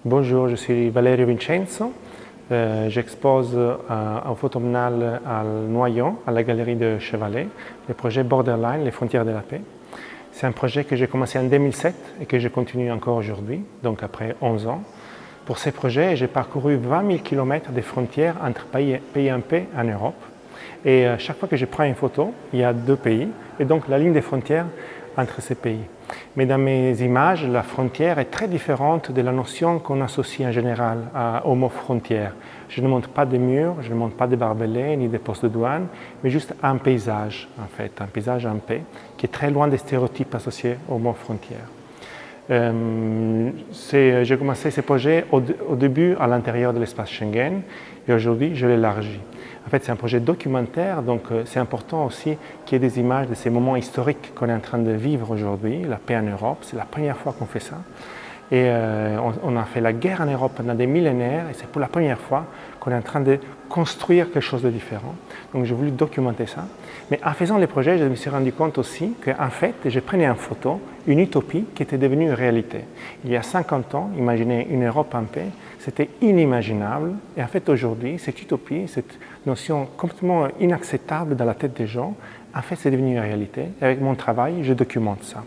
Bonjour, je suis Valerio Vincenzo. J'expose au Photomonal à Noyon, à la galerie de Chevalet, le projet Borderline, les frontières de la paix. C'est un projet que j'ai commencé en 2007 et que je continue encore aujourd'hui, donc après 11 ans. Pour ces projets, j'ai parcouru 20 000 km de frontières entre pays en paix en Europe. Et chaque fois que je prends une photo, il y a deux pays, et donc la ligne des frontières entre ces pays. Mais dans mes images, la frontière est très différente de la notion qu'on associe en général au mot frontière. Je ne montre pas de murs, je ne montre pas de barbelés ni de postes de douane, mais juste un paysage, en fait, un paysage en paix, qui est très loin des stéréotypes associés au mot frontière. J'ai commencé ce projet au début à l'intérieur de l'espace Schengen et aujourd'hui je l'élargis. En fait, c'est un projet documentaire, donc c'est important aussi qu'il y ait des images de ces moments historiques qu'on est en train de vivre aujourd'hui, la paix en Europe. C'est la première fois qu'on fait ça. Et on a fait la guerre en Europe pendant des millénaires et c'est pour la première fois qu'on est en train de construire quelque chose de différent. Donc j'ai voulu documenter ça. Mais en faisant les projets, je me suis rendu compte aussi qu'en fait, je prenais en photo une utopie qui était devenue une réalité. Il y a 50 ans, imaginer une Europe en paix, c'était inimaginable. Et en fait, aujourd'hui, cette utopie, cette notion complètement inacceptable dans la tête des gens, en fait, c'est devenu une réalité. Et avec mon travail, je documente ça.